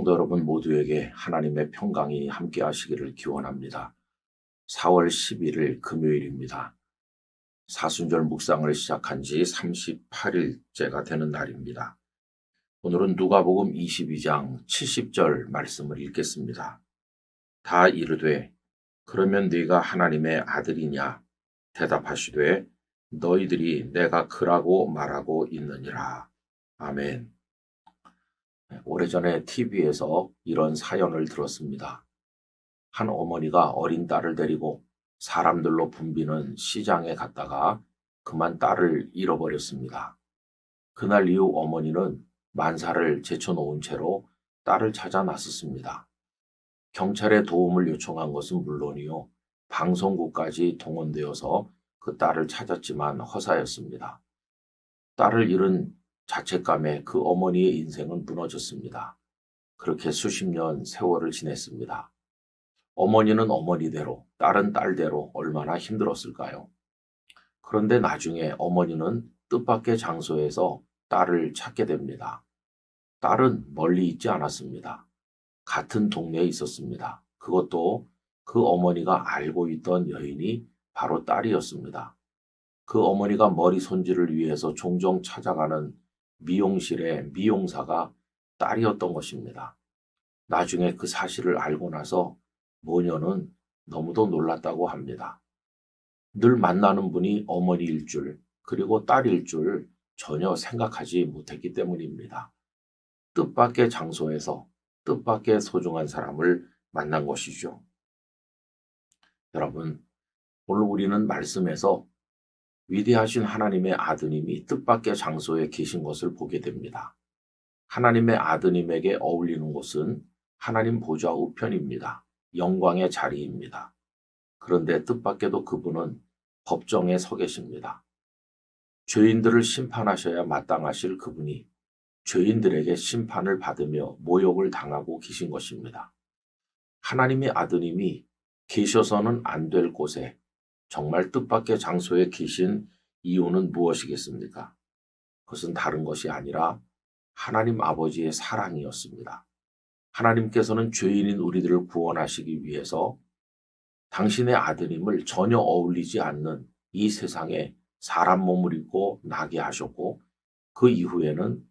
성도 여러분 모두에게 하나님의 평강이 함께 하시기를 기원합니다. 4월 11일 금요일입니다. 사순절 묵상을 시작한 지 38일째가 되는 날입니다. 오늘은 누가복음 22장 70절 말씀을 읽겠습니다. 다 이르되 그러면 네가 하나님의 아들이냐 대답하시되 너희들이 내가 그라고 말하고 있느니라. 아멘. 오래전에 TV에서 이런 사연을 들었습니다. 한 어머니가 어린 딸을 데리고 사람들로 붐비는 시장에 갔다가 그만 딸을 잃어버렸습니다. 그날 이후 어머니는 만사를 제쳐놓은 채로 딸을 찾아 나섰습니다. 경찰에 도움을 요청한 것은 물론이요, 방송국까지 동원되어서 그 딸을 찾았지만 허사였습니다. 딸을 잃은 자책감에 그 어머니의 인생은 무너졌습니다. 그렇게 수십 년 세월을 지냈습니다. 어머니는 어머니대로, 딸은 딸대로 얼마나 힘들었을까요? 그런데 나중에 어머니는 뜻밖의 장소에서 딸을 찾게 됩니다. 딸은 멀리 있지 않았습니다. 같은 동네에 있었습니다. 그것도 그 어머니가 알고 있던 여인이 바로 딸이었습니다. 그 어머니가 머리 손질을 위해서 종종 찾아가는 미용실의 미용사가 딸이었던 것입니다. 나중에 그 사실을 알고 나서 모녀는 너무도 놀랐다고 합니다. 늘 만나는 분이 어머니일 줄, 그리고 딸일 줄 전혀 생각하지 못했기 때문입니다. 뜻밖의 장소에서 뜻밖의 소중한 사람을 만난 것이죠. 여러분, 오늘 우리는 말씀에서 위대하신 하나님의 아드님이 뜻밖의 장소에 계신 것을 보게 됩니다. 하나님의 아드님에게 어울리는 곳은 하나님 보좌 우편입니다. 영광의 자리입니다. 그런데 뜻밖에도 그분은 법정에 서 계십니다. 죄인들을 심판하셔야 마땅하실 그분이 죄인들에게 심판을 받으며 모욕을 당하고 계신 것입니다. 하나님의 아드님이 계셔서는 안 될 곳에 정말 뜻밖의 장소에 계신 이유는 무엇이겠습니까? 그것은 다른 것이 아니라 하나님 아버지의 사랑이었습니다. 하나님께서는 죄인인 우리들을 구원하시기 위해서 당신의 아드님을 전혀 어울리지 않는 이 세상에 사람 몸을 입고 나게 하셨고, 그 이후에는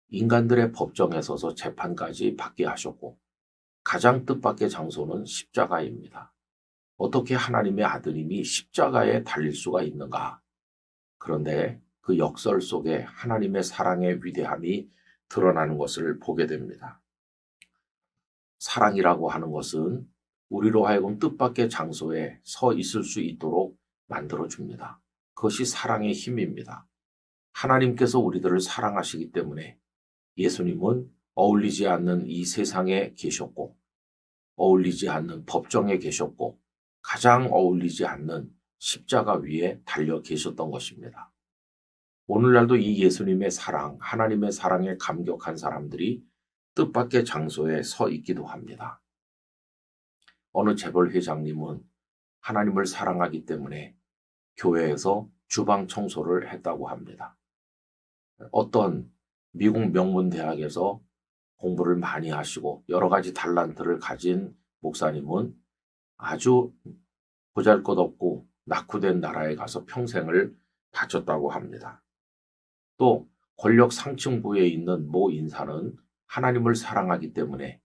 인간들의 법정에 서서 재판까지 받게 하셨고, 가장 뜻밖의 장소는 십자가입니다. 어떻게 하나님의 아드님이 십자가에 달릴 수가 있는가? 그런데 그 역설 속에 하나님의 사랑의 위대함이 드러나는 것을 보게 됩니다. 사랑이라고 하는 것은 우리로 하여금 뜻밖의 장소에 서 있을 수 있도록 만들어줍니다. 그것이 사랑의 힘입니다. 하나님께서 우리들을 사랑하시기 때문에 예수님은 어울리지 않는 이 세상에 계셨고, 어울리지 않는 법정에 계셨고, 가장 어울리지 않는 십자가 위에 달려 계셨던 것입니다. 오늘날도 이 예수님의 사랑, 하나님의 사랑에 감격한 사람들이 뜻밖의 장소에 서 있기도 합니다. 어느 재벌 회장님은 하나님을 사랑하기 때문에 교회에서 주방 청소를 했다고 합니다. 어떤 미국 명문 대학에서 공부를 많이 하시고 여러 가지 달란트를 가진 목사님은 아주 보잘것없고 낙후된 나라에 가서 평생을 바쳤다고 합니다. 또 권력 상층부에 있는 모 인사는 하나님을 사랑하기 때문에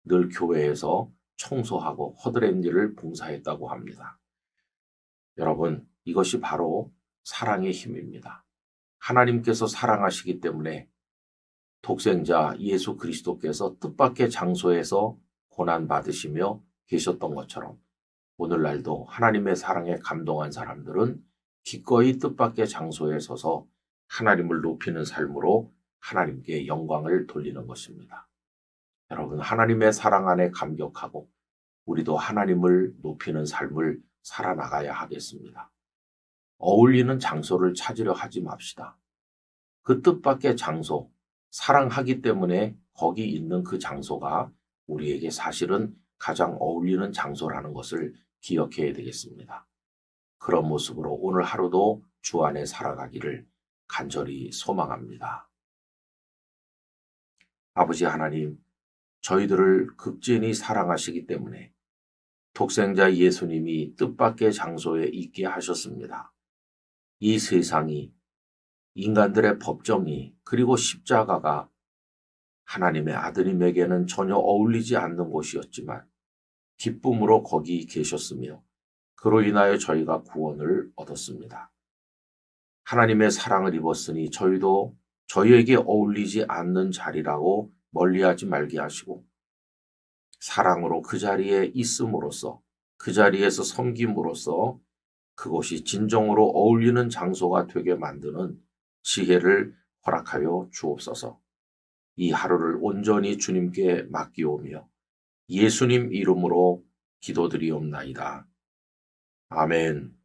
늘 교회에서 청소하고 허드렛 일을 봉사했다고 합니다. 여러분, 이것이 바로 사랑의 힘입니다. 하나님께서 사랑하시기 때문에 독생자 예수 그리스도께서 뜻밖의 장소에서 고난받으시며 계셨던 것처럼 오늘날도 하나님의 사랑에 감동한 사람들은 기꺼이 뜻밖의 장소에 서서 하나님을 높이는 삶으로 하나님께 영광을 돌리는 것입니다. 여러분, 하나님의 사랑 안에 감격하고 우리도 하나님을 높이는 삶을 살아나가야 하겠습니다. 어울리는 장소를 찾으려 하지 맙시다. 그 뜻밖의 장소, 사랑하기 때문에 거기 있는 그 장소가 우리에게 사실은 가장 어울리는 장소라는 것을 기억해야 되겠습니다. 그런 모습으로 오늘 하루도 주 안에 살아가기를 간절히 소망합니다. 아버지 하나님, 저희들을 극진히 사랑하시기 때문에 독생자 예수님이 뜻밖의 장소에 있게 하셨습니다. 이 세상이, 인간들의 법정이, 그리고 십자가가 하나님의 아드님에게는 전혀 어울리지 않는 곳이었지만 기쁨으로 거기 계셨으며 그로 인하여 저희가 구원을 얻었습니다. 하나님의 사랑을 입었으니 저희도 저희에게 어울리지 않는 자리라고 멀리하지 말게 하시고 사랑으로 그 자리에 있음으로써, 그 자리에서 섬김으로써 그곳이 진정으로 어울리는 장소가 되게 만드는 지혜를 허락하여 주옵소서. 이 하루를 온전히 주님께 맡기오며 예수님 이름으로 기도드리옵나이다. 아멘.